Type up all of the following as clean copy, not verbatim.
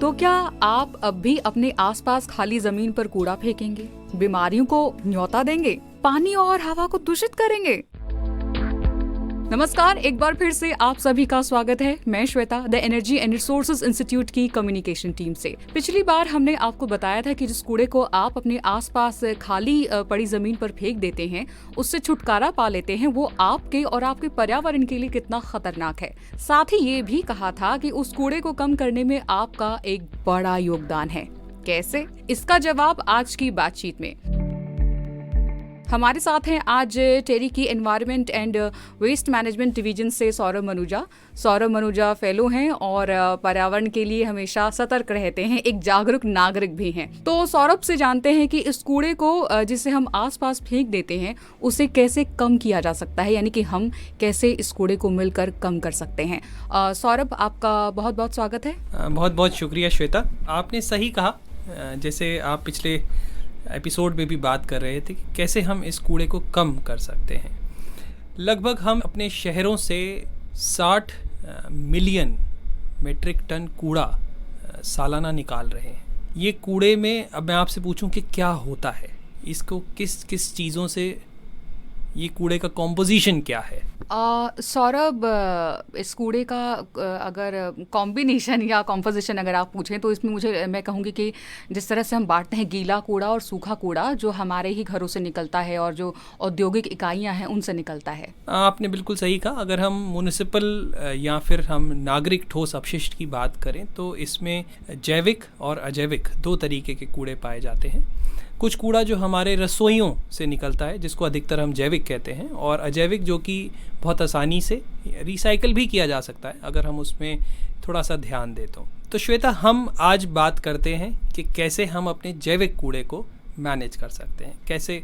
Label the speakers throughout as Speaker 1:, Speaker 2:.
Speaker 1: तो क्या आप अब भी अपने आसपास खाली जमीन पर कूड़ा फेंकेंगे, बीमारियों को न्योता देंगे, पानी और हवा को दूषित करेंगे? नमस्कार, एक बार फिर से आप सभी का स्वागत है। मैं Shweta, the energy and resources institute की कम्युनिकेशन टीम से। पिछली बार हमने आपको बताया था कि जिस कूड़े को आप अपने आसपास खाली पड़ी जमीन पर फेंक देते हैं, उससे छुटकारा पा लेते हैं, वो आपके और आपके पर्यावरण के लिए कितना खतरनाक है। साथ ही ये भी कहा था कि उस कूड़े को कम करने में आपका एक बड़ा योगदान है। कैसे? इसका जवाब आज की बातचीत में। हमारे साथ हैं आज टेरी की environment and waste management division से सौरभ मनुजा। सौरभ मनुजा फेलो हैं और पर्यावरण के लिए हमेशा सतर्क रहते हैं, एक जागरूक नागरिक भी हैं। तो सौरभ से जानते हैं कि इस कूड़े को जिसे हम आसपास फेंक देते हैं, उसे कैसे कम किया जा सकता है, यानी कि हम कैसे इस कूड़े को मिलकर कम कर सकते हैं। सौरभ, आपका बहुत बहुत स्वागत है।
Speaker 2: बहुत बहुत शुक्रिया श्वेता, आपने सही कहा। जैसे आप पिछले एपिसोड में भी बात कर रहे थे कि कैसे हम इस कूड़े को कम कर सकते हैं। लगभग हम अपने शहरों से 60 मिलियन मीट्रिक टन कूड़ा सालाना निकाल रहे हैं। ये कूड़े में अब मैं आपसे पूछूं कि क्या होता है, इसको किस किस चीज़ों से, ये कूड़े का कॉम्पोजिशन क्या है?
Speaker 1: सौरभ, इस कूड़े का अगर कॉम्बिनेशन या कॉम्पोजिशन अगर आप पूछें तो इसमें मैं कहूँगी कि जिस तरह से हम बांटते हैं गीला कूड़ा और सूखा कूड़ा, जो हमारे ही घरों से निकलता है और जो औद्योगिक इकाइयाँ हैं उनसे निकलता है।
Speaker 2: आपने बिल्कुल सही कहा। अगर हम म्युनिसिपल या फिर हम नागरिक ठोस अपशिष्ट की बात करें तो इसमें जैविक और अजैविक दो तरीके के कूड़े पाए जाते हैं। कुछ कूड़ा जो हमारे रसोइयों से निकलता है, जिसको अधिकतर हम जैविक कहते हैं, और अजैविक जो कि बहुत आसानी से रिसाइकल भी किया जा सकता है अगर हम उसमें थोड़ा सा ध्यान दें तो श्वेता, हम आज बात करते हैं कि कैसे हम अपने जैविक कूड़े को मैनेज कर सकते हैं, कैसे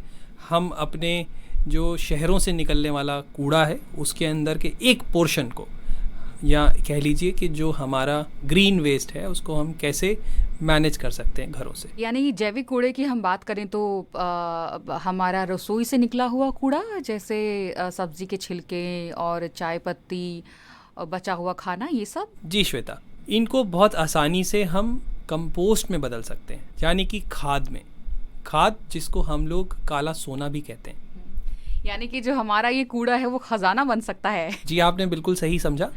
Speaker 2: हम अपने जो शहरों से निकलने वाला कूड़ा है उसके अंदर के एक पोर्शन को, या कह लीजिए कि जो हमारा ग्रीन वेस्ट है, उसको हम कैसे मैनेज कर सकते हैं घरों से।
Speaker 1: यानी जैविक कूड़े की हम बात करें तो हमारा रसोई से निकला हुआ कूड़ा, जैसे सब्जी के छिलके और चाय पत्ती, बचा हुआ खाना, ये सब। जी
Speaker 2: श्वेता, इनको बहुत आसानी से हम कंपोस्ट में बदल सकते हैं, यानी कि खाद में। खाद जिसको हम लोग काला सोना भी कहते हैं।
Speaker 1: यानी कि जो हमारा ये कूड़ा है वो खजाना बन सकता है।
Speaker 2: जी, आपने बिल्कुल सही समझा।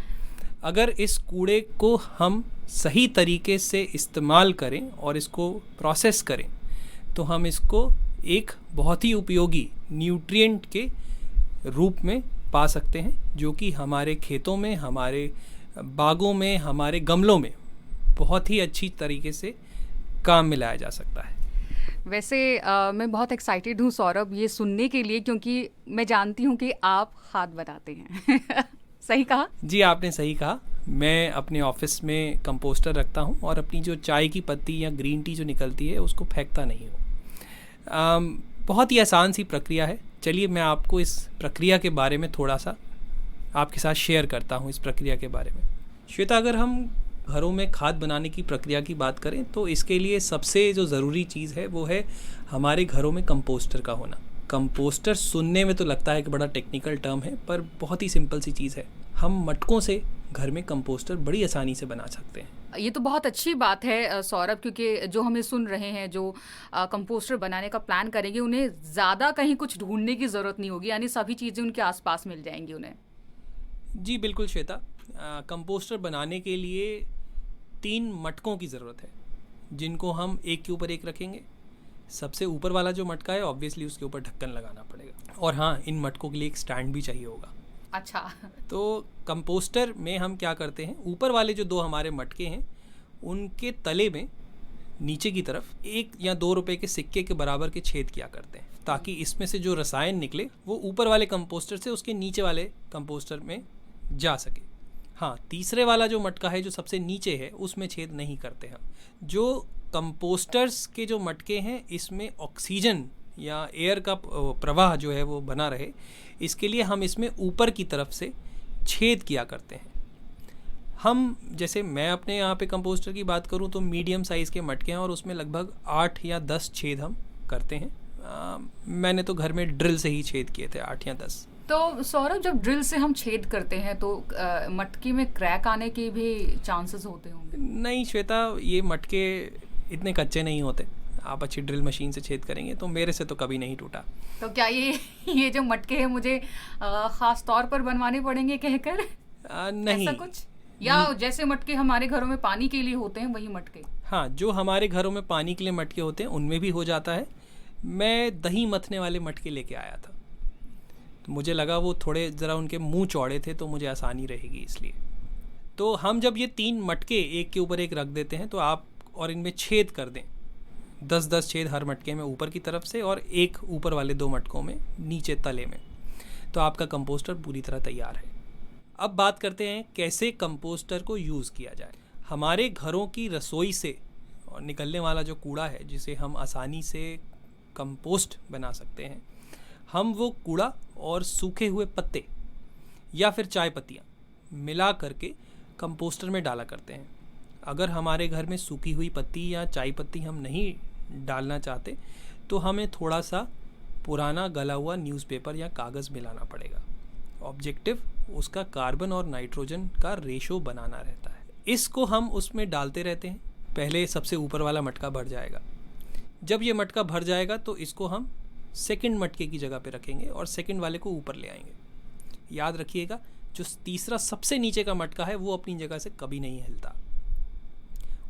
Speaker 2: अगर इस कूड़े को हम सही तरीके से इस्तेमाल करें और इसको प्रोसेस करें तो हम इसको एक बहुत ही उपयोगी न्यूट्रिएंट के रूप में पा सकते हैं, जो कि हमारे खेतों में, हमारे बागों में, हमारे गमलों में बहुत ही अच्छी तरीके से काम में लाया जा सकता है।
Speaker 1: वैसे मैं बहुत एक्साइटेड हूँ सौरभ ये सुनने के लिए, क्योंकि मैं जानती हूँ कि आप खाद बनाते हैं। सही कहा?
Speaker 2: जी, आपने सही कहा। मैं अपने ऑफिस में कंपोस्टर रखता हूँ और अपनी जो चाय की पत्ती या ग्रीन टी जो निकलती है उसको फेंकता नहीं हूँ। बहुत ही आसान सी प्रक्रिया है। चलिए मैं आपको इस प्रक्रिया के बारे में थोड़ा सा आपके साथ शेयर करता हूँ इस प्रक्रिया के बारे में। श्वेता, अगर हम घरों में खाद बनाने की प्रक्रिया की बात करें तो इसके लिए सबसे जो ज़रूरी चीज़ है वो है हमारे घरों में कंपोस्टर का होना। कंपोस्टर सुनने में तो लगता है कि बड़ा टेक्निकल टर्म है, पर बहुत ही सिंपल सी चीज़ है। हम मटकों से घर में कंपोस्टर बड़ी आसानी से बना सकते हैं।
Speaker 1: ये तो बहुत अच्छी बात है सौरभ, क्योंकि जो हमें सुन रहे हैं, जो कंपोस्टर बनाने का प्लान करेंगे, उन्हें ज़्यादा कहीं कुछ ढूंढने की ज़रूरत नहीं होगी, यानी सभी चीज़ें उनके आसपास मिल जाएंगी उन्हें।
Speaker 2: जी बिल्कुल श्वेता, कंपोस्टर बनाने के लिए 3 मटकों की ज़रूरत है, जिनको हम एक के ऊपर एक रखेंगे। सबसे ऊपर वाला जो मटका है, ऑब्वियसली उसके ऊपर ढक्कन लगाना पड़ेगा, और हाँ, इन मटकों के लिए एक स्टैंड भी चाहिए होगा।
Speaker 1: अच्छा।
Speaker 2: तो कंपोस्टर में हम क्या करते हैं, ऊपर वाले जो 2 हमारे मटके हैं उनके तले में नीचे की तरफ 1 या 2 रुपए के सिक्के के बराबर के छेद किया करते हैं, ताकि इसमें से जो रसायन निकले वो ऊपर वाले कंपोस्टर से उसके नीचे वाले कंपोस्टर में जा सके। हाँ, तीसरे वाला जो मटका है जो सबसे नीचे है उसमें छेद नहीं करते हम। जो कंपोस्टर्स के जो मटके हैं, इसमें ऑक्सीजन या एयर का प्रवाह जो है वो बना रहे, इसके लिए हम इसमें ऊपर की तरफ से छेद किया करते हैं। हम जैसे मैं अपने यहाँ पे कंपोस्टर की बात करूँ तो मीडियम साइज़ के मटके हैं और उसमें लगभग 8 या 10 छेद हम करते हैं। मैंने तो घर में ड्रिल से ही छेद किए थे 8 या 10।
Speaker 1: तो सौरभ, जब ड्रिल से हम छेद करते हैं तो मटकी में क्रैक आने के भी चांसेस होते होंगे?
Speaker 2: नहीं श्वेता, ये मटके इतने कच्चे नहीं होते। आप अच्छी ड्रिल मशीन से छेद करेंगे तो मेरे से तो कभी नहीं टूटा।
Speaker 1: तो क्या ये जो मटके हैं मुझे खास तौर पर बनवाने पड़ेंगे कहकर?
Speaker 2: नहीं,
Speaker 1: ऐसा कुछ, या जैसे मटके हमारे घरों में पानी के लिए होते हैं वही मटके?
Speaker 2: हाँ, जो हमारे घरों में पानी के लिए मटके होते हैं उनमें भी हो जाता है। मैं दही मथने वाले मटके लेके आया था, तो मुझे लगा वो थोड़े ज़रा उनके मुंह चौड़े थे तो मुझे आसानी रहेगी इसलिए। तो हम जब ये 3 मटके एक के ऊपर एक रख देते हैं तो आप और इनमें छेद कर दें, 10-10 छेद हर मटके में ऊपर की तरफ से और एक ऊपर वाले 2 मटकों में नीचे तले में, तो आपका कंपोस्टर पूरी तरह तैयार है। अब बात करते हैं कैसे कंपोस्टर को यूज़ किया जाए। हमारे घरों की रसोई से और निकलने वाला जो कूड़ा है जिसे हम आसानी से कंपोस्ट बना सकते हैं, हम वो कूड़ा और सूखे हुए पत्ते या फिर चाय पत्तियाँ मिला करके कंपोस्टर में डाला करते हैं। अगर हमारे घर में सूखी हुई पत्ती या चाय पत्ती हम नहीं डालना चाहते तो हमें थोड़ा सा पुराना गला हुआ न्यूज़पेपर या कागज़ मिलाना पड़ेगा। ऑब्जेक्टिव उसका कार्बन और नाइट्रोजन का रेशो बनाना रहता है। इसको हम उसमें डालते रहते हैं। पहले सबसे ऊपर वाला मटका भर जाएगा। जब ये मटका भर जाएगा तो इसको हम सेकंड मटके की जगह पे रखेंगे और सेकंड वाले को ऊपर ले आएंगे। याद रखिएगा, जो तीसरा सबसे नीचे का मटका है वो अपनी जगह से कभी नहीं हिलता।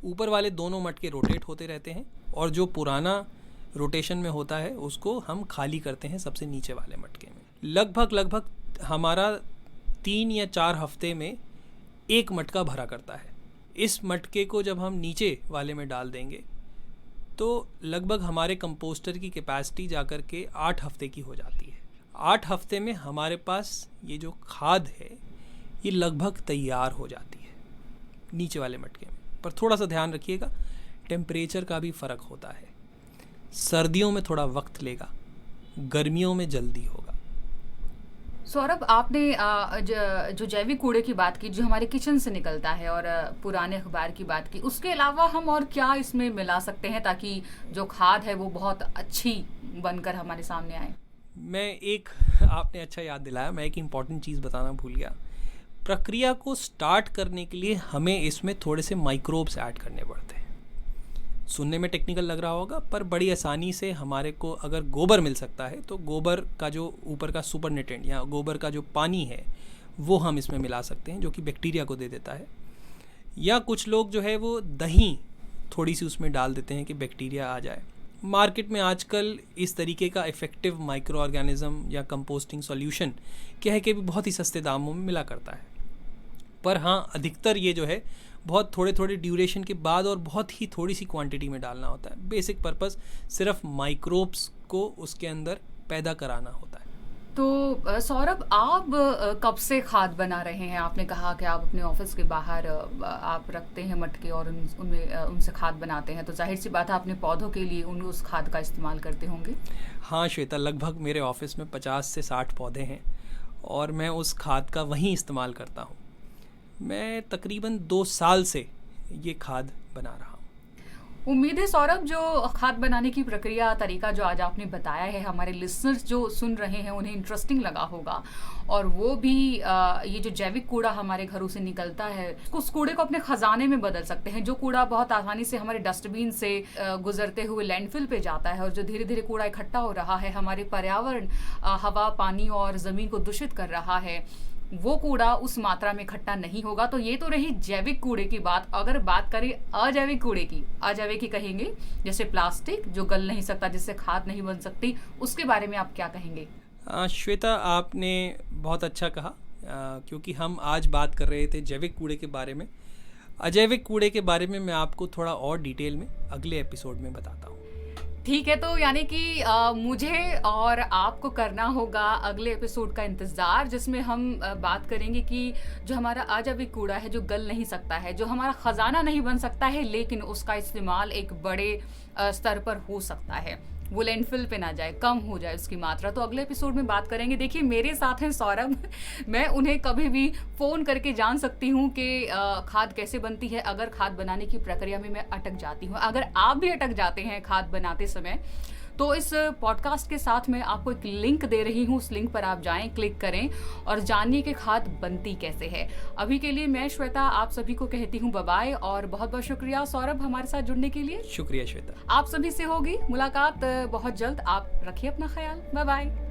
Speaker 2: ऊपर वाले दोनों मटके रोटेट होते रहते हैं और जो पुराना रोटेशन में होता है उसको हम खाली करते हैं सबसे नीचे वाले मटके में। लगभग हमारा 3 या 4 हफ्ते में एक मटका भरा करता है। इस मटके को जब हम नीचे वाले में डाल देंगे तो लगभग हमारे कंपोस्टर की कैपेसिटी जाकर के 8 हफ्ते की हो जाती है। 8 हफ्ते में हमारे पास ये जो खाद है ये लगभग तैयार हो जाती है नीचे वाले मटके में। पर थोड़ा सा ध्यान रखिएगा, टेम्परेचर का भी फ़र्क होता है। सर्दियों में थोड़ा वक्त लेगा, गर्मियों में जल्दी होगा।
Speaker 1: सौरभ, आपने जो जैविक कूड़े की बात की, जो हमारे किचन से निकलता है, और पुराने अखबार की बात की, उसके अलावा हम और क्या इसमें मिला सकते हैं ताकि जो खाद है वो बहुत अच्छी बनकर हमारे सामने आए?
Speaker 2: आपने अच्छा याद दिलाया, मैं एक इम्पॉर्टेंट चीज़ बताना भूल गया। प्रक्रिया को स्टार्ट करने के लिए हमें इसमें थोड़े से माइक्रोब्स ऐड करने पड़ते हैं। सुनने में टेक्निकल लग रहा होगा पर बड़ी आसानी से हमारे को अगर गोबर मिल सकता है तो गोबर का जो ऊपर का सुपर नेटेंट या गोबर का जो पानी है वो हम इसमें मिला सकते हैं, जो कि बैक्टीरिया को दे देता है। या कुछ लोग जो है वो दही थोड़ी सी उसमें डाल देते हैं कि बैक्टीरिया आ जाए। मार्केट में आजकल इस तरीके का इफ़ेक्टिव माइक्रो ऑर्गेनिज़म या कंपोस्टिंग सॉल्यूशन कह के भी बहुत ही सस्ते दामों में मिला करता है। पर हाँ, अधिकतर ये जो है बहुत थोड़े ड्यूरेशन के बाद और बहुत ही थोड़ी सी क्वांटिटी में डालना होता है। बेसिक पर्पस सिर्फ माइक्रोब्स को उसके अंदर पैदा कराना होता है।
Speaker 1: तो सौरभ, आप कब से खाद बना रहे हैं? आपने कहा कि आप अपने ऑफिस के बाहर आप रखते हैं मटके और उनमें उनसे खाद बनाते हैं, तो जाहिर सी बात है अपने पौधों के लिए उस खाद का इस्तेमाल करते होंगे।
Speaker 2: हाँ श्वेता, लगभग मेरे ऑफिस में 50 से 60 पौधे हैं और मैं उस खाद का वहीं इस्तेमाल करता हूँ। मैं तकरीबन 2 साल से ये खाद बना रहा हूँ।
Speaker 1: उम्मीद है सौरभ, जो खाद बनाने की प्रक्रिया, तरीका जो आज आपने बताया है, हमारे लिसनर्स जो सुन रहे हैं उन्हें इंटरेस्टिंग लगा होगा और वो भी ये जो जैविक कूड़ा हमारे घरों से निकलता है उस कूड़े को अपने खजाने में बदल सकते हैं। जो कूड़ा बहुत आसानी से हमारे डस्टबिन से गुजरते हुए लैंडफिल पे जाता है और जो धीरे धीरे कूड़ा इकट्ठा हो रहा है, हमारे पर्यावरण, हवा, पानी और ज़मीन को दूषित कर रहा है, वो कूड़ा उस मात्रा में इकट्ठा नहीं होगा। तो ये तो रही जैविक कूड़े की बात। अगर बात करें अजैविक कूड़े की, अजैविक ही कहेंगे, जैसे प्लास्टिक जो गल नहीं सकता, जिससे खाद नहीं बन सकती, उसके बारे में आप क्या कहेंगे?
Speaker 2: श्वेता, आपने बहुत अच्छा कहा, क्योंकि हम आज बात कर रहे थे जैविक कूड़े के बारे में। अजैविक कूड़े के बारे में मैं आपको थोड़ा और डिटेल में अगले एपिसोड में बताता हूँ।
Speaker 1: ठीक है, तो यानी कि मुझे और आपको करना होगा अगले एपिसोड का इंतज़ार, जिसमें हम बात करेंगे कि जो हमारा अजैविक कूड़ा है, जो गल नहीं सकता है, जो हमारा ख़जाना नहीं बन सकता है, लेकिन उसका इस्तेमाल एक बड़े स्तर पर हो सकता है, वो लैंडफिल पे ना जाए, कम हो जाए उसकी मात्रा, तो अगले एपिसोड में बात करेंगे। देखिए, मेरे साथ हैं सौरभ। मैं उन्हें कभी भी फ़ोन करके जान सकती हूँ कि खाद कैसे बनती है, अगर खाद बनाने की प्रक्रिया में मैं अटक जाती हूँ। अगर आप भी अटक जाते हैं खाद बनाते समय, तो इस पॉडकास्ट के साथ में आपको एक लिंक दे रही हूँ, उस लिंक पर आप जाएं, क्लिक करें और जानिए कि खाद बनती कैसे है। अभी के लिए मैं श्वेता आप सभी को कहती हूँ बाय बाय, और बहुत बहुत शुक्रिया सौरभ हमारे साथ जुड़ने के लिए।
Speaker 2: शुक्रिया श्वेता।
Speaker 1: आप सभी से होगी मुलाकात बहुत जल्द। आप रखिए अपना ख्याल। Bye bye.